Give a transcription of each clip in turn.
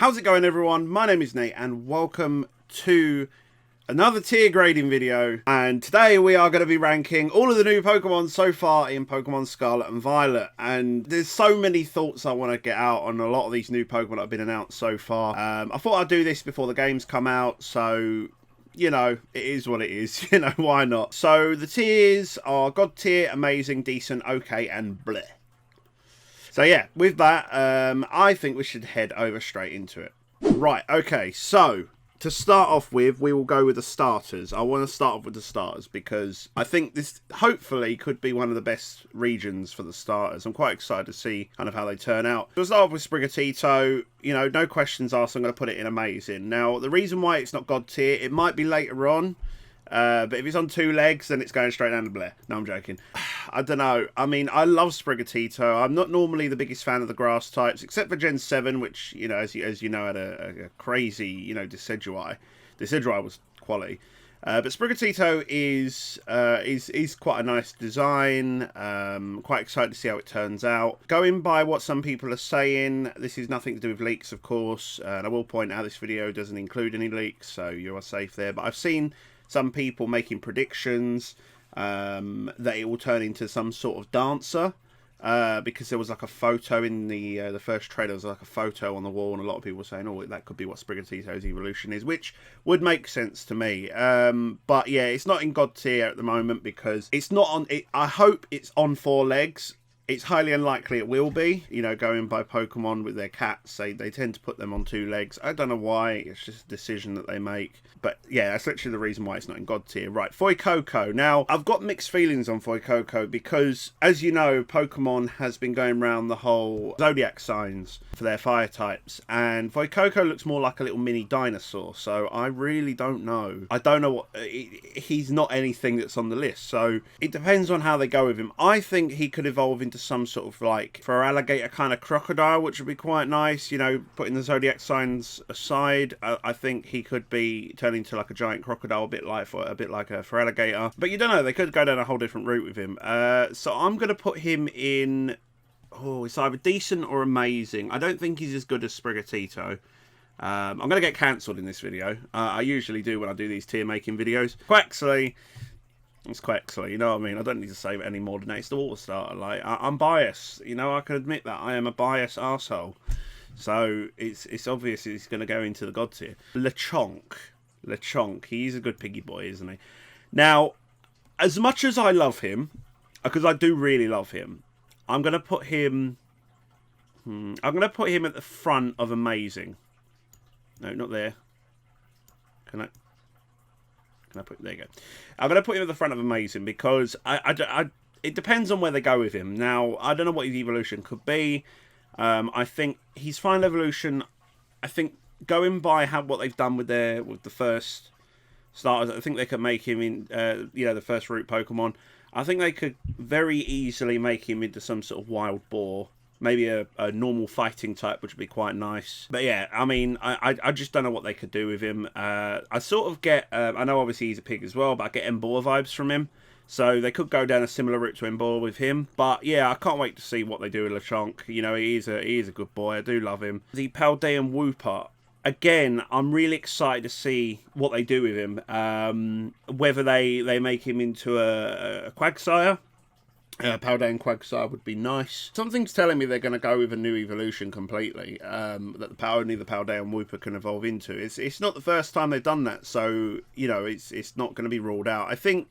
How's it going, everyone? My name is Nate and welcome to another tier grading video. And today we are going to be ranking all of the new Pokemon so far in Pokemon Scarlet and Violet. And there's so many thoughts I want to get out on a lot of these new Pokemon that have been announced so far. I thought I'd do this before the games come out, so you know, it is what it is. You know, why not? So the tiers are God tier, amazing, decent, okay, and bleh. So yeah, with that, I think we should head over straight into it. Right, okay, so to start off with, we will go with the starters. I want to start off with the starters because I think this hopefully could be one of the best regions for the starters. I'm quite excited to see kind of how they turn out. We'll start off with Sprigatito. You know, no questions asked, I'm going to put it in amazing. Now, the reason why it's not God tier, it might be later on. But if it's on two legs, then it's going straight down to bleh. No, I'm joking. I don't know. I mean, I love Sprigatito. I'm not normally the biggest fan of the grass types, except for Gen 7, which, you know, as you know, had a crazy, you know, Decidueye. Decidueye was quality. But Sprigatito is quite a nice design. Quite excited to see how it turns out. Going by what some people are saying, this is nothing to do with leaks, of course. And I will point out this video doesn't include any leaks, so you are safe there. But I've seen some people making predictions that it will turn into some sort of dancer because there was like a photo in the first trailer. There was like a photo on the wall, and a lot of people were saying, "Oh, that could be what Sprigatito's evolution is," which would make sense to me. But yeah, it's not in God tier at the moment because it's not on. I hope it's on four legs. It's highly unlikely it will be, you know, going by Pokemon with their cats. They tend to put them on two legs. I don't know why. It's just a decision that they make. But yeah, that's literally the reason why it's not in God tier. Right, Fuecoco. Now, I've got mixed feelings on Fuecoco because, as you know, Pokemon has been going around the whole zodiac signs for their fire types. And Fuecoco looks more like a little mini dinosaur. So I really don't know. I don't know what... He's not anything that's on the list. So it depends on how they go with him. I think he could evolve into some sort of like for alligator kind of crocodile, which would be quite nice, you know, putting the zodiac signs aside. I think he could be turning into like a giant crocodile, a bit like a for alligator, but you don't know, they could go down a whole different route with him. So I'm going to put him in, it's either decent or amazing. I don't think he's as good as Sprigatito. I'm going to get cancelled in this video. I usually do when I do these tier making videos. Quaxley, it's Quaxley, you know what I mean? I don't need to say it any more than that. It's the water starter. Like, I'm biased, you know, I can admit that. I am a biased arsehole. So, it's obvious he's going to go into the God tier. Lechonk, he's a good piggy boy, isn't he? Now, as much as I love him, because I do really love him, I'm going to put him... I'm going to put him at the front of amazing. No, not there. Can I put, there you go. I'm going to put him at the front of amazing because it depends on where they go with him. Now, I don't know what his evolution could be. I think his final evolution, I think going by what they've done with the first starters, I think they could make him in, you know, the first route Pokemon. I think they could very easily make him into some sort of wild boar. Maybe a normal fighting type, which would be quite nice. But yeah, I mean, I just don't know what they could do with him. I sort of get, I know obviously he's a pig as well, but I get Emboar vibes from him. So they could go down a similar route to Emboar with him. But yeah, I can't wait to see what they do with Lechonk. You know, he is a good boy. I do love him. The Paldean Wooper. Again, I'm really excited to see what they do with him. Whether they make him into a Quagsire. Paldean Quagsire would be nice. Something's telling me they're going to go with a new evolution completely, that only the Paldean Wooper can evolve into. It's not the first time they've done that, so you know it's not going to be ruled out. I think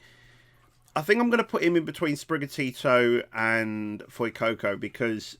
I'm going to put him in between Sprigatito and Fuecoco because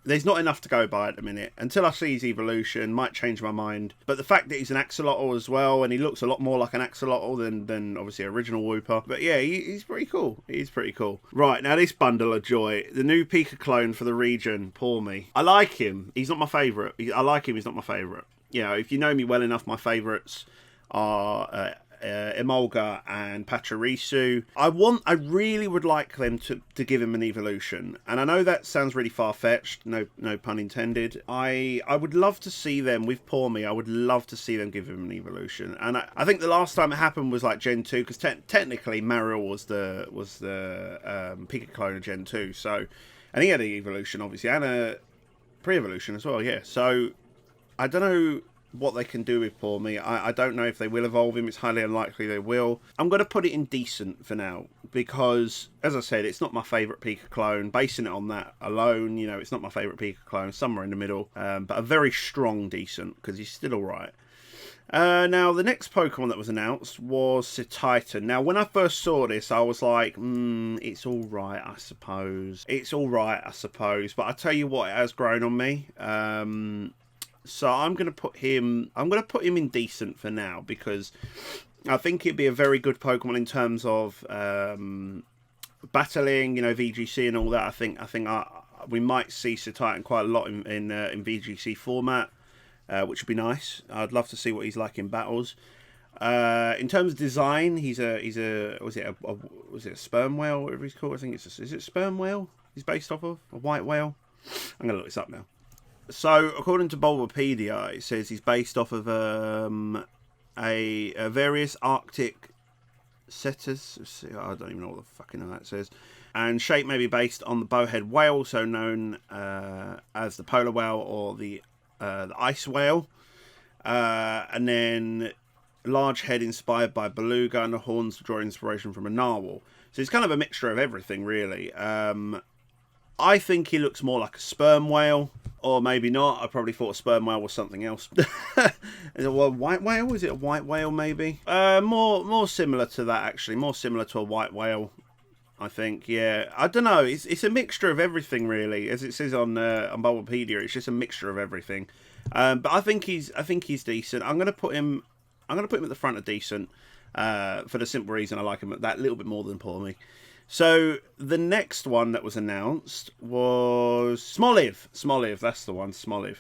there's not enough to go by at the minute. Until I see his evolution, might change my mind. But the fact that he's an Axolotl as well, and he looks a lot more like an Axolotl than obviously original Wooper. But yeah, he's pretty cool. He's pretty cool. Right, now this bundle of joy. The new Pika clone for the region. Poor me. I like him. He's not my favourite. I like him. He's not my favourite. You know, if you know me well enough, my favourites are... Emolga and Pachirisu. I really would like them to give him an evolution, and I know that sounds really far-fetched, no pun intended. I would love to see them with Poor Me. I would love to see them give him an evolution, and I think the last time it happened was like Gen 2, because technically Marill was the Pika clone of Gen 2, so, and he had an evolution obviously and a pre-evolution as well, yeah. So I don't know what they can do with Poor Me. I don't know if they will evolve him. It's highly unlikely they will. I'm going to put it in decent for now because, as I said, it's not my favourite Pika clone. Basing it on that alone, you know, it's not my favourite Pika clone. Somewhere in the middle. But a very strong decent because he's still alright. Now, the next Pokemon that was announced was Titan. Now, when I first saw this, I was like, it's alright, I suppose. It's alright, I suppose. But I tell you what, it has grown on me. So I'm going to put him in decent for now because I think it'd be a very good Pokemon in terms of battling, you know, VGC and all that. I think we might see Titan quite a lot in VGC format. Which would be nice. I'd love to see what he's like in battles. In terms of design, was it a sperm whale, whatever he's called? I think is it sperm whale he's based off of? A white whale? I'm going to look this up now. So, according to Bulbapedia, it says he's based off of a various Arctic setters. I don't even know what the fucking hell that says. And shape may be based on the bowhead whale, also known as the polar whale or the ice whale, and then large head inspired by beluga and the horns draw inspiration from a narwhal. So it's kind of a mixture of everything, really. I think he looks more like a sperm whale, or maybe not. I probably thought a sperm whale was something else. Is it a white whale? Is it a white whale, maybe? More similar to that, actually. More similar to a white whale, I think. Yeah, I don't know. It's a mixture of everything, really, as it says on Bulbapedia. It's just a mixture of everything. But I think he's decent. I'm gonna put him at the front of decent for the simple reason I like him that little bit more than Poor Me. So the next one that was announced was Smoliv. That's the one, Smoliv.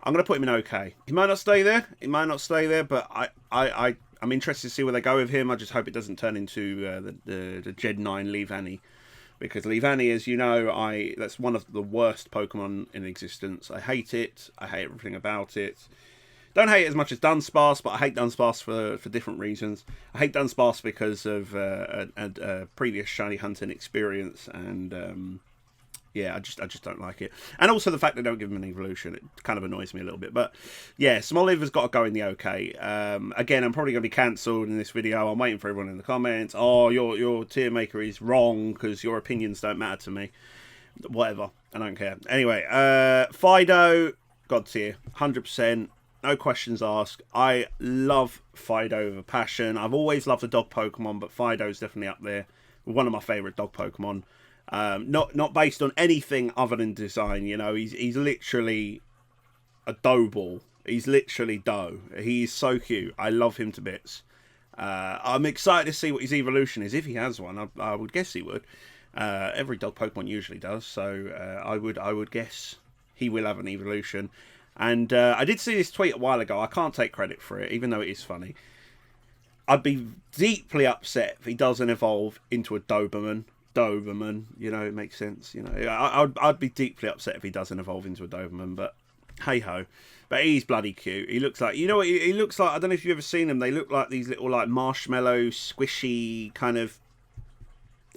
I'm gonna put him in okay. He might not stay there. But I'm interested to see where they go with him. I just hope it doesn't turn into the Gen 9 Leavanny. Because Leavanny, as you know, that's one of the worst Pokemon in existence. I hate it. I hate everything about it. Don't hate it as much as Dunsparce, but I hate Dunsparce for different reasons. I hate Dunsparce because of a previous shiny hunting experience, and yeah, I just don't like it. And also the fact they don't give him an evolution, it kind of annoys me a little bit. But yeah, Smoliv has got to go in the okay. Again, I'm probably going to be cancelled in this video. I'm waiting for everyone in the comments. Oh, your tier maker is wrong because your opinions don't matter to me. Whatever, I don't care. Anyway, Fido, God tier, 100%. No questions asked. I love Fido with a passion. I've always loved the dog Pokemon, but Fido's definitely up there. One of my favourite dog Pokemon. Not based on anything other than design, you know. He's literally a dough ball. He's literally dough. He's so cute. I love him to bits. I'm excited to see what his evolution is. If he has one, I would guess he would. Every dog Pokemon usually does, so I would guess he will have an evolution. And I did see this tweet a while ago. I can't take credit for it, even though it is funny. I'd be deeply upset if he doesn't evolve into a Doberman. You know, it makes sense. You know, I'd be deeply upset if he doesn't evolve into a Doberman, but hey ho. But he's bloody cute. He looks like, you know what he looks like? I don't know if you've ever seen them. They look like these little like marshmallow squishy kind of,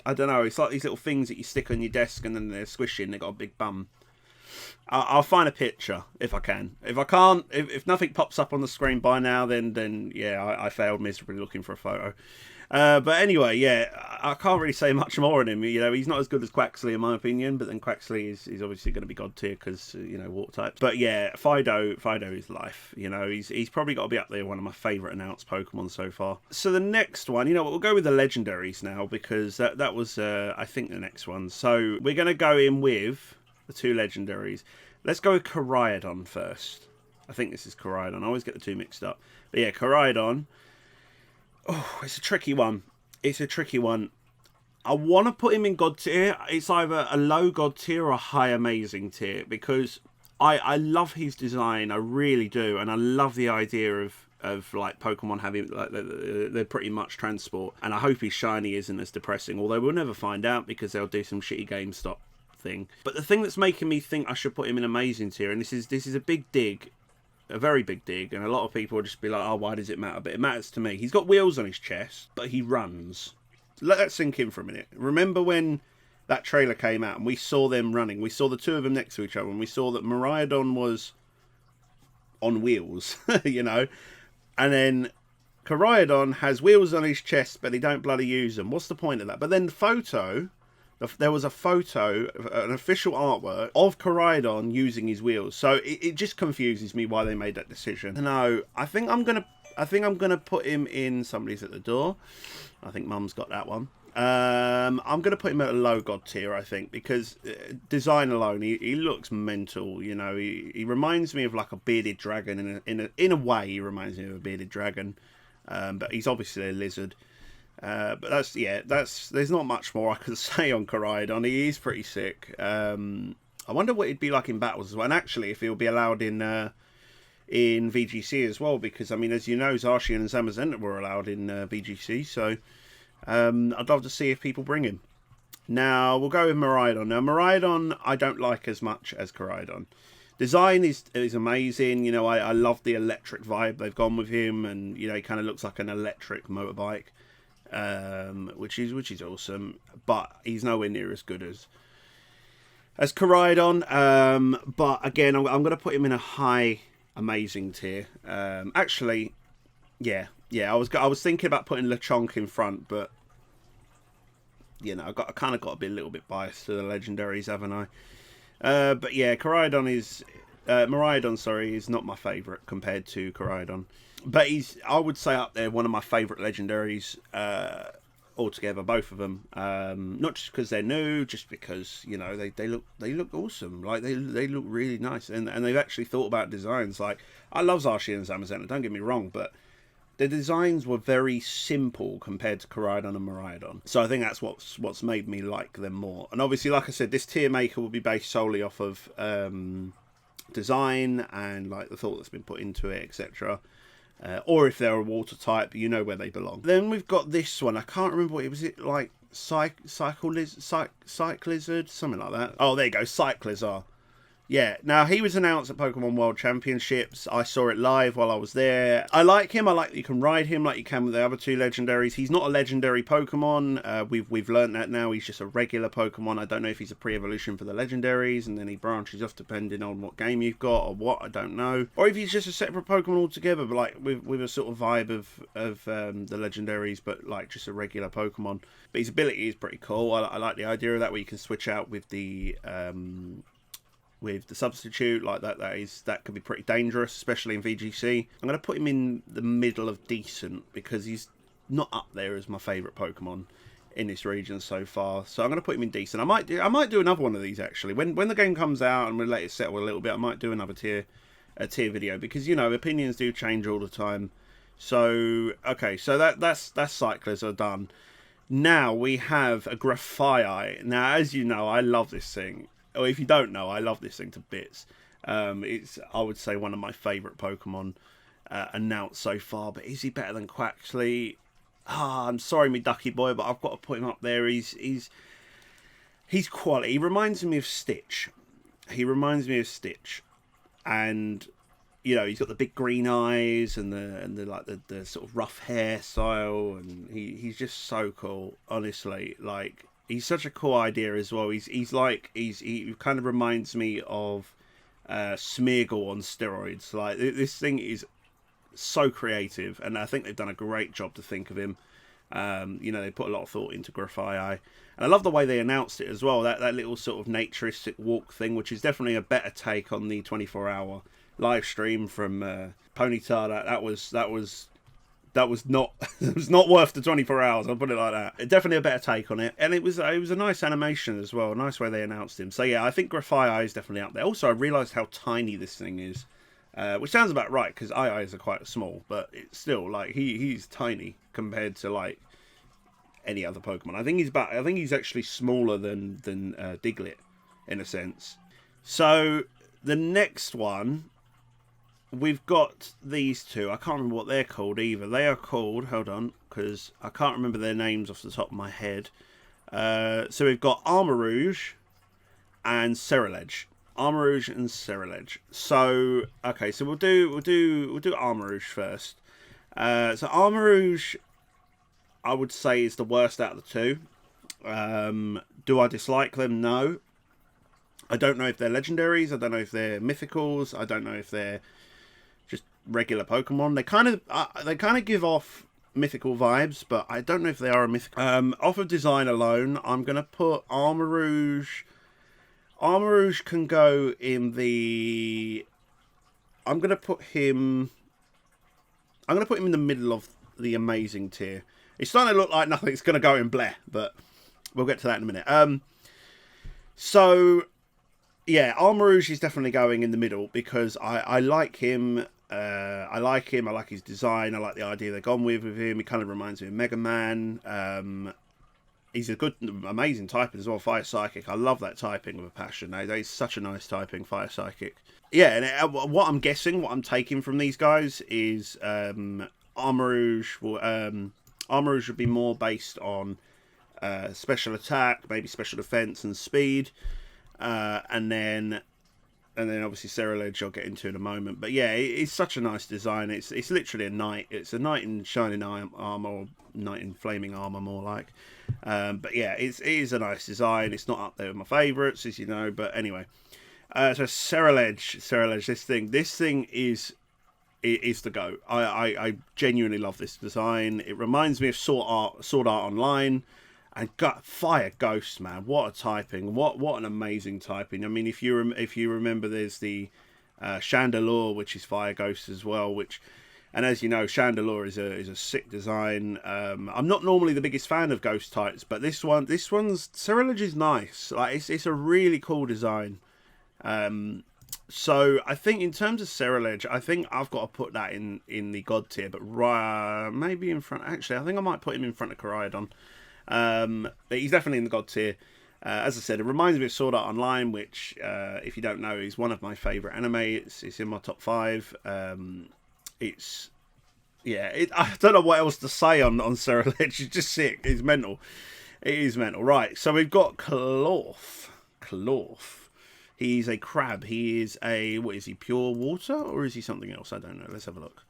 I don't know, it's like these little things that you stick on your desk and then they're squishy and they've got a big bum. I'll find a picture if I can. If I can't, if nothing pops up on the screen by now, then yeah, I failed miserably looking for a photo. But anyway, yeah, I can't really say much more on him. You know, he's not as good as Quaxley in my opinion, but then Quaxley is obviously going to be god tier because you know, water types. But yeah, Fido is life. You know, he's probably got to be up there, one of my favourite announced Pokemon so far. So the next one, you know what, we'll go with the Legendaries now because that was I think the next one. So we're going to go in with the two Legendaries. Let's go with Koraidon first. I think this is Koraidon. I always get the two mixed up. But yeah, Koraidon. Oh, it's a tricky one. I want to put him in god tier. It's either a low god tier or a high amazing tier because I love his design. I really do. And I love the idea of like Pokemon having like they're pretty much transport. And I hope his shiny isn't as depressing. Although we'll never find out because they'll do some shitty GameStop thing. But the thing that's making me think I should put him in amazing tier, and this is a big dig, a very big dig, and a lot of people will just be like, oh, why does it matter? But it matters to me. He's got wheels on his chest, but he runs. Let that sink in for a minute. Remember when that trailer came out and we saw them running? We saw the two of them next to each other, and we saw that Miraidon was on wheels, you know. And then Koraidon has wheels on his chest, but he don't bloody use them. What's the point of that? But then the photo, there was a photo, an official artwork of Koraidon using his wheels. So it just confuses me why they made that decision. No, I think I'm gonna put him in. Somebody's at the door. I think Mum's got that one. I'm going to put him at a low god tier, I think, because design alone, he looks mental. You know, he reminds me of like a bearded dragon. In a way, he reminds me of a bearded dragon, but he's obviously a lizard. But there's not much more I can say on Koraidon. He is pretty sick. I wonder what he'd be like in battles as well. And actually, if he'll be allowed in VGC as well, because I mean, as you know, Zacian and Zamazenta were allowed in VGC, so. I'd love to see if people bring him. Now, we'll go with Miraidon. Now, Miraidon, I don't like as much as Koraidon. Design is amazing. You know, I love the electric vibe they've gone with him. And, you know, he kind of looks like an electric motorbike. Which is awesome. But he's nowhere near as good as Koraidon. But, again, I'm going to put him in a high, amazing tier. Actually, yeah, I was thinking about putting Lechonk in front, but you know, I kind of got to be a little bit biased to the legendaries, haven't I? But yeah, Miraidon, sorry, is not my favourite compared to Koraidon, but I would say up there one of my favourite legendaries altogether, both of them. Not just because they're new, just because you know they look awesome. Like they look really nice, and they've actually thought about designs. Like I love Zacian and Zamazenta, don't get me wrong, but the designs were very simple compared to Koraidon and Miraidon. So I think that's what's made me like them more. And obviously, like I said, this tier maker will be based solely off of design and like the thought that's been put into it, etc. Or if they're a water type, you know where they belong. Then we've got this one. I can't remember what it was. It like Cyclizar, something like that. Oh, there you go, Cyclizar. Yeah, now he was announced at Pokemon World Championships. I saw it live while I was there. I like him. I like that you can ride him like you can with the other two legendaries. He's not a legendary Pokemon. We've learned that now. He's just a regular Pokemon. I don't know if he's a pre-evolution for the legendaries and then he branches off depending on what game you've got or what. I don't know. Or if he's just a separate Pokemon altogether, but like with a sort of vibe of the legendaries, but like just a regular Pokemon. But his ability is pretty cool. I like the idea of that where you can switch out with the substitute like that could be pretty dangerous, especially in VGC. I'm going to put him in the middle of decent because he's not up there as my favourite Pokemon in this region so far. So I'm going to put him in decent. I might do another one of these actually. When the game comes out and we let it settle a little bit, I might do another tier video because you know opinions do change all the time. So okay, so that's Cyclizar done. Now we have a Grafaiai. Now as you know, I love this thing. Or if you don't know, I love this thing to bits. It's, I would say, one of my favourite Pokemon announced so far. But is he better than Quaxley? I'm sorry, me ducky boy, but I've got to put him up there. He's quality. He reminds me of Stitch. And you know, he's got the big green eyes and the sort of rough hairstyle, and he's just so cool. Honestly, like. He's such a cool idea as well. He kind of reminds me of Smeargle on steroids. Like this thing is so creative, and I think they've done a great job to think of him. You know, they put a lot of thought into Grafaiai, and I love the way they announced it as well. That little sort of naturistic walk thing, which is definitely a better take on the 24-hour live stream from Ponyta. That was not it was not worth the 24 hours. I'll put it like that. Definitely a better take on it, and it was a nice animation as well. A nice way they announced him. So yeah, I think Grafaiai is definitely up there. Also, I realised how tiny this thing is, which sounds about right because eyes are quite small, but it's still like he's tiny compared to like any other Pokemon. I think he's actually smaller than Diglett in a sense. So the next one. We've got these two. I can't remember what they're called either. They are called... Hold on, because I can't remember their names off the top of my head. So we've got Armarouge and Ceruledge. Armarouge and Ceruledge. So okay, so we'll do Armarouge first. So Armarouge, I would say, is the worst out of the two. Do I dislike them? No. I don't know if they're legendaries. I don't know if they're mythicals. I don't know if they're regular Pokemon. They kind of give off mythical vibes, but I don't know if they are a mythical. Off of design alone, I'm gonna put Armarouge. Armarouge can go in the. I'm gonna put him in the middle of the amazing tier. It's starting to look like nothing's gonna go in Blair, but we'll get to that in a minute. So yeah, Armarouge is definitely going in the middle because I like him. I like his design. I like the idea they've gone with him. He kind of reminds me of Mega Man. He's a good, amazing typing as well. Fire Psychic. I love that typing with a passion. That is such a nice typing, Fire Psychic. Yeah, and what I'm guessing, what I'm taking from these guys is Armarouge. Armarouge would be more based on special attack, maybe special defense and speed, and then obviously Ceruledge I'll get into in a moment. But yeah, it's such a nice design. It's literally a knight. It's a knight in shining armor, or knight in flaming armor, more like. But yeah, it is a nice design. It's not up there with my favourites, as you know. But anyway, so Ceruledge, this thing is the go. I genuinely love this design. It reminds me of Sword Art Online. And Fire Ghost, man, what a typing! What an amazing typing! I mean, if you remember, there's the Chandelure, which is Fire Ghost as well. And as you know, Chandelure is a sick design. I'm not normally the biggest fan of Ghost types, but this one's Ceruledge is nice. Like it's a really cool design. So I think in terms of Ceruledge, I think I've got to put that in the God tier, but maybe in front. Actually, I think I might put him in front of Koraidon. But he's definitely in the God tier. As I said, it reminds me of Sword Art Online, which, if you don't know, is one of my favourite anime. It's in my top 5. I don't know what else to say on Ceruledge. It's just sick. It's mental. It is mental. Right, so we've got Klawf. He's a crab. He is what is he, pure water? Or is he something else? I don't know. Let's have a look.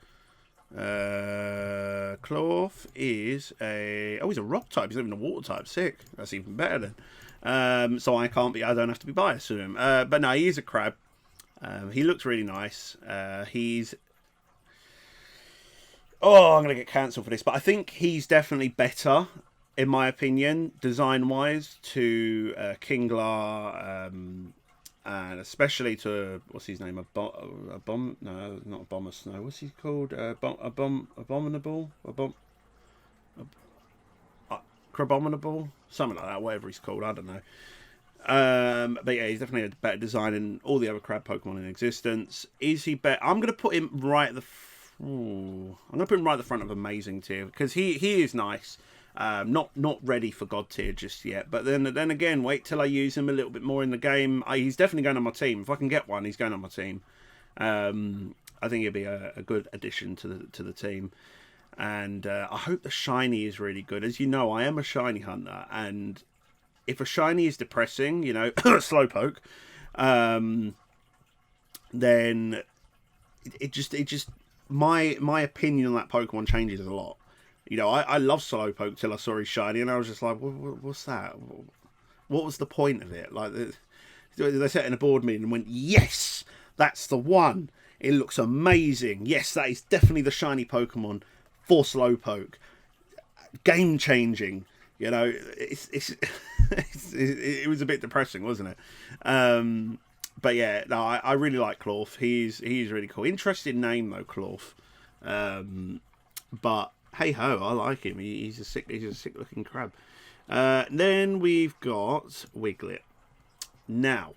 Klawf is he's a rock type. He's not even a water type. Sick. That's even better then. So I don't have to be biased to him. But no, he is a crab. He looks really nice. I'm gonna get cancelled for this, but I think he's definitely better, in my opinion, design wise, to Kingler, and especially to, what's his name? No, not Abominable. No, what's he called? Abominable? Crabominable? Something like that, whatever he's called, I don't know. But yeah, he's definitely a better design than all the other crab Pokemon in existence. Is he better? I'm gonna put him right at the front of amazing tier, because he is nice. Not ready for God tier just yet, but then again, wait till I use him a little bit more in the game. He's definitely going on my team. If I can get one, he's going on my team. I think he'll be a good addition to the team, and I hope the shiny is really good. As you know, I am a shiny hunter, and if a shiny is depressing, Slowpoke, then it just my opinion on that Pokemon changes a lot. I love Slowpoke till I saw his shiny, and I was just like, what's that? What was the point of it? Like, they sat in a board meeting and went, yes, that's the one. It looks amazing. Yes, that is definitely the shiny Pokemon for Slowpoke. Game changing. It was a bit depressing, wasn't it? But yeah, no, I really like Klawf. He's really cool. Interesting name though, Klawf. But hey ho, I like him. He's a sick looking crab. Then we've got Wiglet. Now,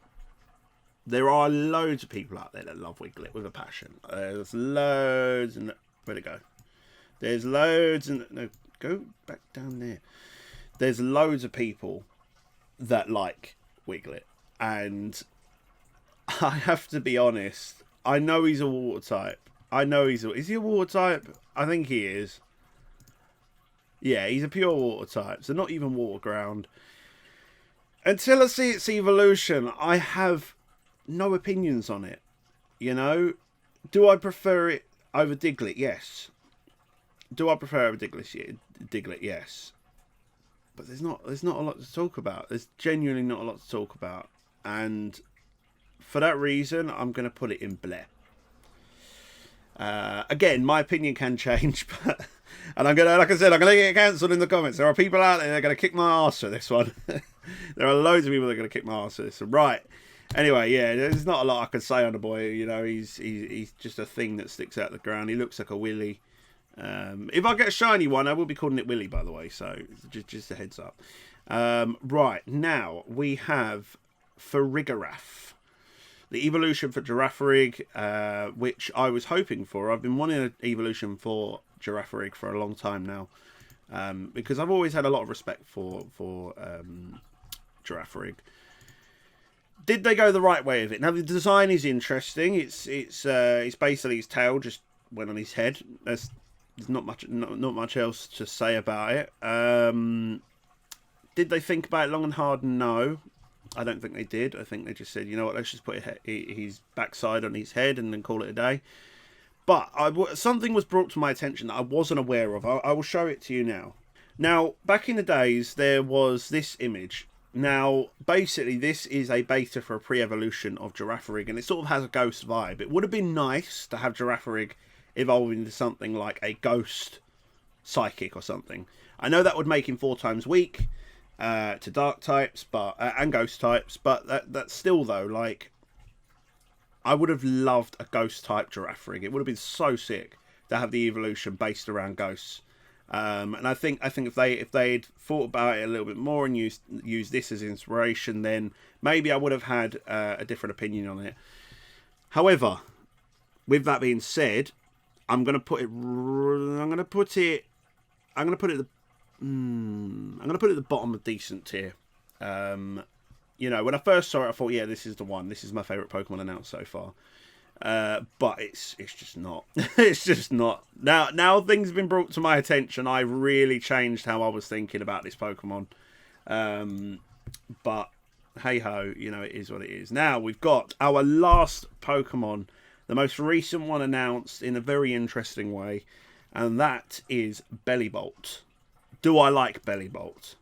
there are loads of people out there that love Wiglet with a passion. There's loads, and where'd it go? There's loads, and no, go back down there. There's loads of people that like Wiglet, and I have to be honest. I know he's a water type. Is he a water type? I think he is. Yeah, he's a pure water type, so not even water ground. Until I see its evolution, I have no opinions on it. Do I prefer it over Diglett? Yes. Do I prefer it over Diglett? Yes. But there's not a lot to talk about. There's genuinely not a lot to talk about, and for that reason, I'm going to put it in bleh. Again, my opinion can change, but and I'm gonna, like I said, I'm gonna get cancelled in the comments. There are people out there that are gonna kick my ass for this one. There are loads of people that are gonna kick my ass for this. Right. Anyway, yeah, there's not a lot I can say on the boy. You know, he's just a thing that sticks out the ground. He looks like a Willy. If I get a shiny one, I will be calling it Willy, by the way. So just a heads up. Right, now we have Farigiraf, the evolution for Girafarig, which I was hoping for. I've been wanting an evolution for Girafarig for a long time now, because I've always had a lot of respect for Girafarig. Did they go the right way with it? Now the design is interesting. It's basically his tail just went on his head. There's not much else to say about it. Did they think about it long and hard? No, I don't think they did. I think they just said, you know what, let's just put his backside on his head and then call it a day. But something was brought to my attention that I wasn't aware of. I will show it to you now. Now, back in the days, there was this image. Now, basically, this is a beta for a pre-evolution of Girafarig, and it sort of has a ghost vibe. It would have been nice to have Girafarig evolve into something like a ghost psychic or something. I know that would make him 4 times weak to dark types, but and ghost types, but that's still, though, like, I would have loved a ghost type Girafarig. It would have been so sick to have the evolution based around ghosts. And I think if they'd thought about it a little bit more and used this as inspiration, then maybe I would have had a different opinion on it. However, with that being said, I'm gonna put it at the bottom of decent tier. You know, when I first saw it, I thought, yeah, this is the one. This is my favourite Pokemon announced so far. But it's just not. It's just not. Now things have been brought to my attention. I really changed how I was thinking about this Pokemon. But hey ho, you know, it is what it is. Now we've got our last Pokemon, the most recent one announced in a very interesting way, and that is Bellibolt. Do I like Bellibolt?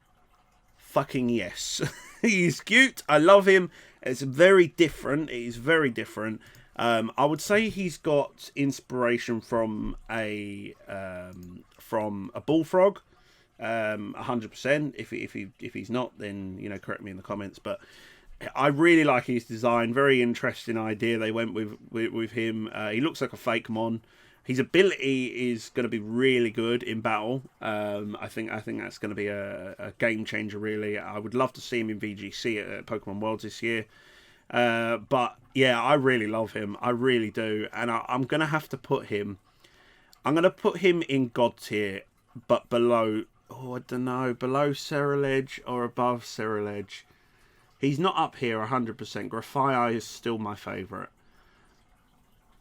Fucking yes. He's cute. I love him. It's very different. It is very different. I would say he's got inspiration from a bullfrog, 100%. If he's not, then, you know, correct me in the comments. But I really like his design. Very interesting idea they went with him. He looks like a fake mon. His ability is going to be really good in battle. I think that's going to be a game changer. Really, I would love to see him in VGC at Pokemon Worlds this year. But yeah, I really love him. I really do, and I'm gonna have to put him. I'm gonna put him in God tier, but below. Oh, I don't know, below Ceruledge or above Ceruledge. He's not up here 100%. Grafaiai is still my favourite.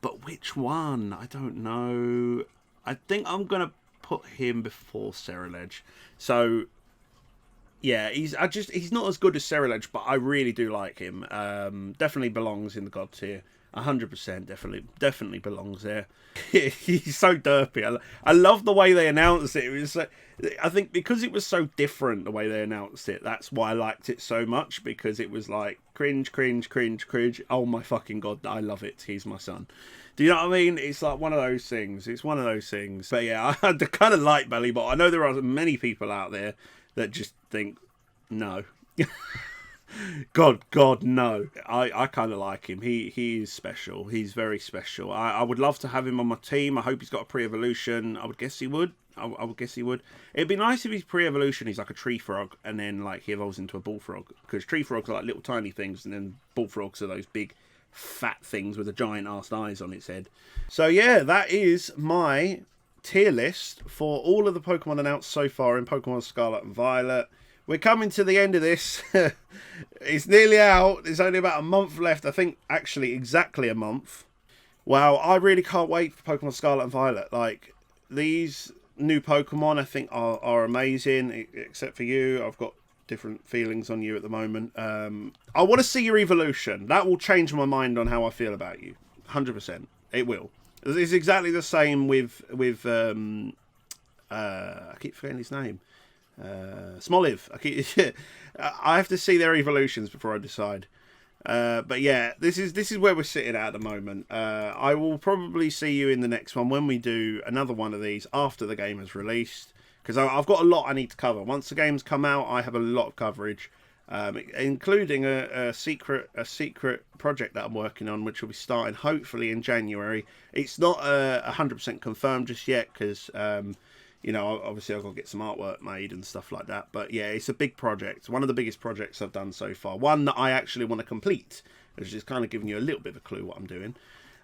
But which one? I don't know. I think I'm going to put him before Ceruledge. So, yeah, he's not as good as Ceruledge, but I really do like him. Definitely belongs in the God tier. 100% definitely belongs there. He's so derpy. I love the way they announced it. It was I think because it was so different the way they announced it, that's why I liked it so much, because it was like cringe. Oh my fucking god, I love it. He's my son. Do you know what I mean? It's like one of those things. It's one of those things. But yeah, I kind of like Bellibolt. I know there are many people out there that just think, no. God, no. I kind of like him. He is special. He's very special. I would love to have him on my team. I hope he's got a pre-evolution. I would guess he would. I would guess he would. It'd be nice if his pre-evolution is like a tree frog, and then like he evolves into a bullfrog. Because tree frogs are like little tiny things, and then bullfrogs are those big fat things with a giant ass eyes on its head. So yeah, that is my tier list for all of the Pokemon announced so far in Pokemon Scarlet and Violet. We're coming to the end of this. It's nearly out. There's only about a month left. I think actually exactly a month. Wow, I really can't wait for Pokemon Scarlet and Violet. Like, these new Pokemon I think are amazing, except for you. I've got different feelings on you at the moment. I want to see your evolution. That will change my mind on how I feel about you. 100%. It will. It's exactly the same with I keep forgetting his name. Smoliv. I have to see their evolutions before I decide. But yeah, this is where we're sitting at the moment. I will probably see you in the next one when we do another one of these after the game is released, because I've got a lot I need to cover. Once the game's come out, I have a lot of coverage, including a secret project that I'm working on, which will be starting hopefully in January. It's not 100% confirmed just yet, because you know, obviously I've got to get some artwork made and stuff like that. But yeah, it's a big project. One of the biggest projects I've done so far. One that I actually want to complete, which is kind of giving you a little bit of a clue what I'm doing.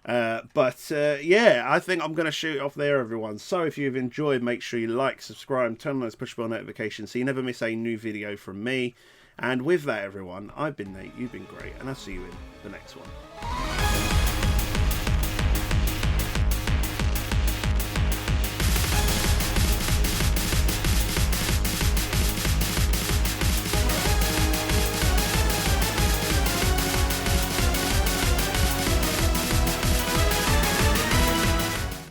Yeah, I think I'm going to shoot it off there, everyone. So if you've enjoyed, make sure you like, subscribe, turn on those push bell notifications so you never miss a new video from me. And with that, everyone, I've been Nate, you've been great, and I'll see you in the next one.